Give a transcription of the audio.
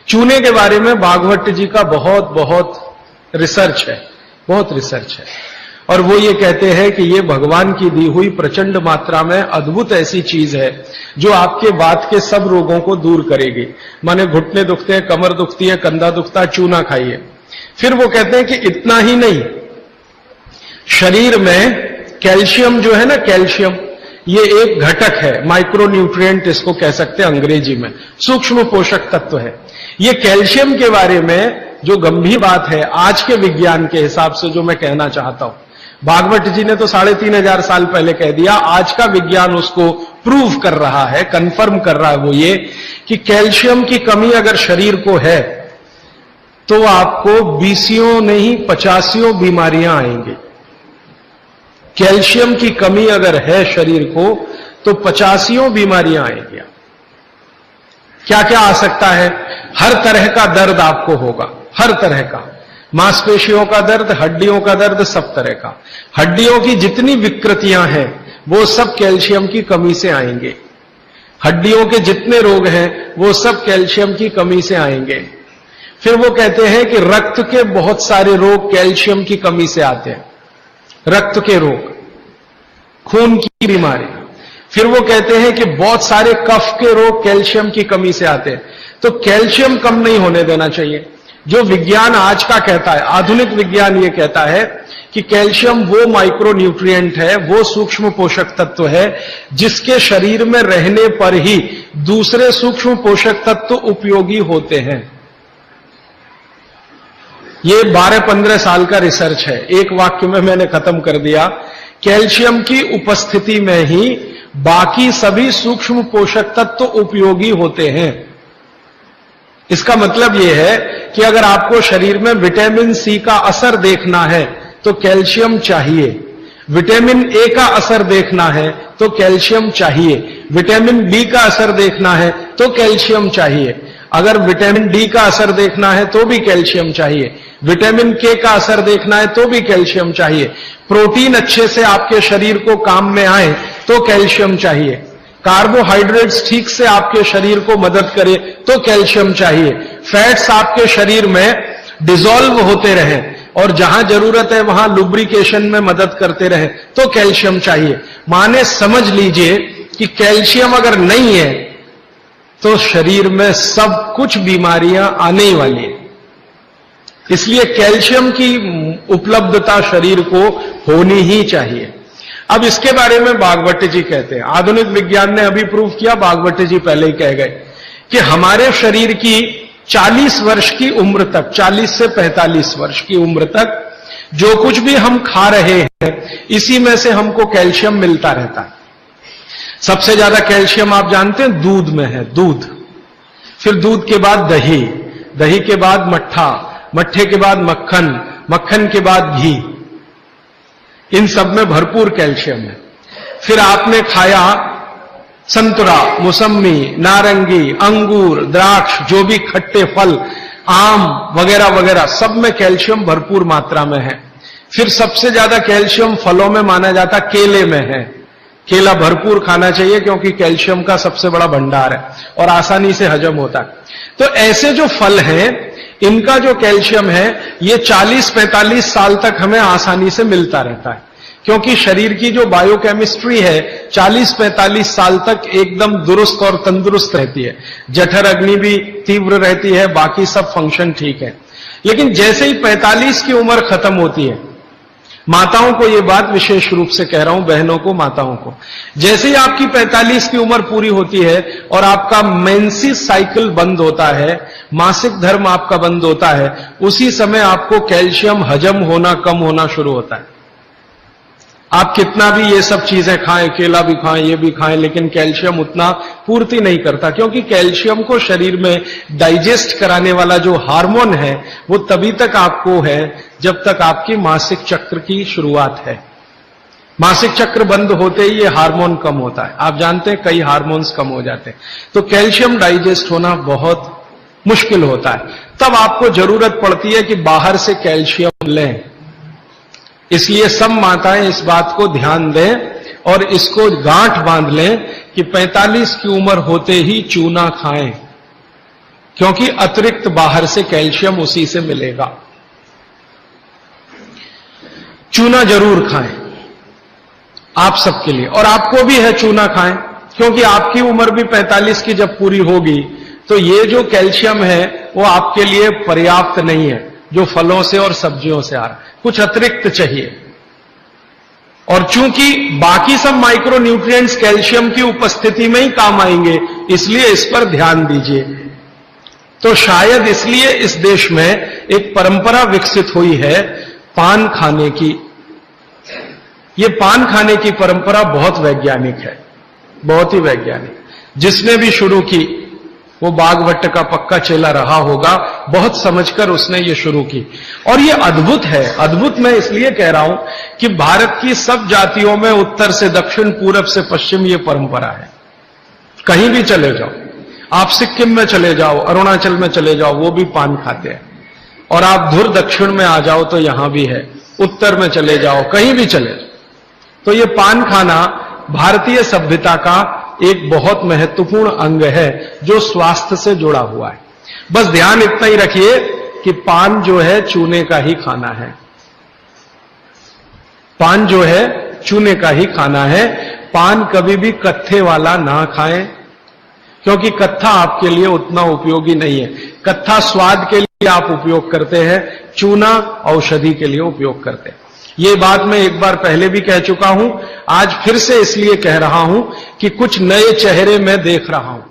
चूने के बारे में भागवत जी का बहुत रिसर्च है, बहुत रिसर्च है, और वो ये कहते हैं कि ये भगवान की दी हुई प्रचंड मात्रा में अद्भुत ऐसी चीज है जो आपके वात के सब रोगों को दूर करेगी। माने घुटने दुखते हैं, कमर दुखती है, कंधा दुखता है, चूना खाइए। फिर वो कहते हैं कि इतना ही नहीं, शरीर में कैल्शियम जो है ना, कैल्शियम ये एक घटक है, माइक्रो न्यूट्रिएंट इसको कह सकते हैं अंग्रेजी में, सूक्ष्म पोषक तत्व है। ये कैल्शियम के बारे में जो गंभीर बात है आज के विज्ञान के हिसाब से जो मैं कहना चाहता हूं, भागवत जी ने तो 3500 साल पहले कह दिया, आज का विज्ञान उसको प्रूव कर रहा है, कंफर्म कर रहा है। वो ये कि कैल्शियम की कमी अगर शरीर को है तो आपको 20 नहीं 50 बीमारियां आएंगी। कैल्शियम की कमी अगर है शरीर को तो 50 बीमारियां आएंगी। क्या क्या आ सकता है? हर तरह का दर्द आपको होगा, हर तरह का, मांसपेशियों का दर्द, हड्डियों का दर्द, सब तरह का। हड्डियों की जितनी विकृतियां हैं वो सब कैल्शियम की कमी से आएंगे। हड्डियों के जितने रोग हैं वो सब कैल्शियम की कमी से आएंगे। फिर वो कहते हैं कि रक्त के बहुत सारे रोग कैल्शियम की कमी से आते हैं, रक्त के रोग, खून की बीमारी। फिर वो कहते हैं कि बहुत सारे कफ के रोग कैल्शियम की कमी से आते हैं। तो कैल्शियम कम नहीं होने देना चाहिए। जो विज्ञान आज का कहता है, आधुनिक विज्ञान ये कहता है कि कैल्शियम वो माइक्रो न्यूट्रिएंट है, वो सूक्ष्म पोषक तत्व है जिसके शरीर में रहने पर ही दूसरे सूक्ष्म पोषक तत्व उपयोगी होते हैं। ये 12-15 साल का रिसर्च है, एक वाक्य में मैंने खत्म कर दिया। कैल्शियम की उपस्थिति में ही बाकी सभी सूक्ष्म पोषक तत्व उपयोगी होते हैं। इसका मतलब यह है कि अगर आपको शरीर में विटामिन सी का असर देखना है तो कैल्शियम चाहिए, विटामिन ए का असर देखना है तो कैल्शियम चाहिए, विटामिन बी का असर देखना है तो कैल्शियम चाहिए, अगर विटामिन डी का असर देखना है तो भी कैल्शियम चाहिए, विटामिन के का असर देखना है तो भी कैल्शियम चाहिए, प्रोटीन अच्छे से आपके शरीर को काम में आए तो कैल्शियम चाहिए, कार्बोहाइड्रेट्स ठीक से आपके शरीर को मदद करे तो कैल्शियम चाहिए, फैट्स आपके शरीर में डिसॉल्व होते रहें और जहां जरूरत है वहां लुब्रिकेशन में मदद करते रहें तो कैल्शियम चाहिए। माने समझ लीजिए कि कैल्शियम अगर नहीं है तो शरीर में सब कुछ बीमारियां आने ही वाली है। इसलिए कैल्शियम की उपलब्धता शरीर को होनी ही चाहिए। अब इसके बारे में भागवत जी कहते हैं, आधुनिक विज्ञान ने अभी प्रूव किया, भागवत जी पहले ही कह गए कि हमारे शरीर की 40 वर्ष की उम्र तक, 40 से 45 वर्ष की उम्र तक जो कुछ भी हम खा रहे हैं इसी में से हमको कैल्शियम मिलता रहता है। सबसे ज्यादा कैल्शियम आप जानते हैं दूध में है, दूध, फिर दूध के बाद दही, दही के बाद मट्ठा, मट्ठे के बाद मक्खन, मक्खन के बाद घी, इन सब में भरपूर कैल्शियम है। फिर आपने खाया संतरा, मौसम्मी, नारंगी, अंगूर, द्राक्ष, जो भी खट्टे फल, आम वगैरह वगैरह, सब में कैल्शियम भरपूर मात्रा में है। फिर सबसे ज्यादा कैल्शियम फलों में माना जाता केले में है। केला भरपूर खाना चाहिए क्योंकि कैल्शियम का सबसे बड़ा भंडार है और आसानी से हजम होता है। तो ऐसे जो फल हैं इनका जो कैल्शियम है ये 40-45 साल तक हमें आसानी से मिलता रहता है, क्योंकि शरीर की जो बायोकेमिस्ट्री है 40-45 साल तक एकदम दुरुस्त और तंदुरुस्त रहती है। जठर अग्नि भी तीव्र रहती है, बाकी सब फंक्शन ठीक है। लेकिन जैसे ही 45 की उम्र खत्म होती है, माताओं को यह बात विशेष रूप से कह रहा हूं, बहनों को, माताओं को, जैसे ही आपकी 45 की उम्र पूरी होती है और आपका मेंसेस साइकिल बंद होता है, मासिक धर्म आपका बंद होता है, उसी समय आपको कैल्शियम हजम होना कम होना शुरू होता है। आप कितना भी ये सब चीजें खाएं, केला भी खाएं, ये भी खाएं, लेकिन कैल्शियम उतना पूर्ति नहीं करता, क्योंकि कैल्शियम को शरीर में डाइजेस्ट कराने वाला जो हार्मोन है वो तभी तक आपको है जब तक आपकी मासिक चक्र की शुरुआत है। मासिक चक्र बंद होते ही ये हार्मोन कम होता है। आप जानते हैं कई हार्मोन्स कम हो जाते हैं, तो कैल्शियम डाइजेस्ट होना बहुत मुश्किल होता है। तब आपको जरूरत पड़ती है कि बाहर से कैल्शियम लें। इसलिए सब माताएं इस बात को ध्यान दें और इसको गांठ बांध लें कि 45 की उम्र होते ही चूना खाएं। क्योंकि अतिरिक्त बाहर से कैल्शियम उसी से मिलेगा। चूना जरूर खाएं आप सबके लिए, और आपको भी है चूना खाएं, क्योंकि आपकी उम्र भी 45 की जब पूरी होगी तो ये जो कैल्शियम है वो आपके लिए पर्याप्त नहीं है जो फलों से और सब्जियों से आ रहा है, कुछ अतिरिक्त चाहिए। और चूंकि बाकी सब माइक्रो न्यूट्रिएंट्स कैल्शियम की उपस्थिति में ही काम आएंगे, इसलिए इस पर ध्यान दीजिए। तो शायद इसलिए इस देश में एक परंपरा विकसित हुई है पान खाने की। ये पान खाने की परंपरा बहुत वैज्ञानिक है, बहुत ही वैज्ञानिक। जिसने भी शुरू की वो बागभट्ट का पक्का चेला रहा होगा, बहुत समझकर उसने ये शुरू की। और ये अद्भुत है। अद्भुत मैं इसलिए कह रहा हूं कि भारत की सब जातियों में उत्तर से दक्षिण, पूरब से पश्चिम ये परंपरा है। कहीं भी चले जाओ, आप सिक्किम में चले जाओ, अरुणाचल में चले जाओ, वो भी पान खाते हैं। और आप धुर दक्षिण में आ जाओ तो यहां भी है, उत्तर में चले जाओ, कहीं भी चले जाओ। तो ये पान खाना भारतीय सभ्यता का एक बहुत महत्वपूर्ण अंग है जो स्वास्थ्य से जुड़ा हुआ है। बस ध्यान इतना ही रखिए कि पान जो है चूने का ही खाना है। पान जो है चूने का ही खाना है। पान कभी भी कत्थे वाला ना खाएं, क्योंकि कत्था आपके लिए उतना उपयोगी नहीं है। कत्था स्वाद के लिए आप उपयोग करते हैं, चूना औषधि के लिए उपयोग करते हैं। ये बात मैं एक बार पहले भी कह चुका हूं, आज फिर से इसलिए कह रहा हूं कि कुछ नए चेहरे मैं देख रहा हूं।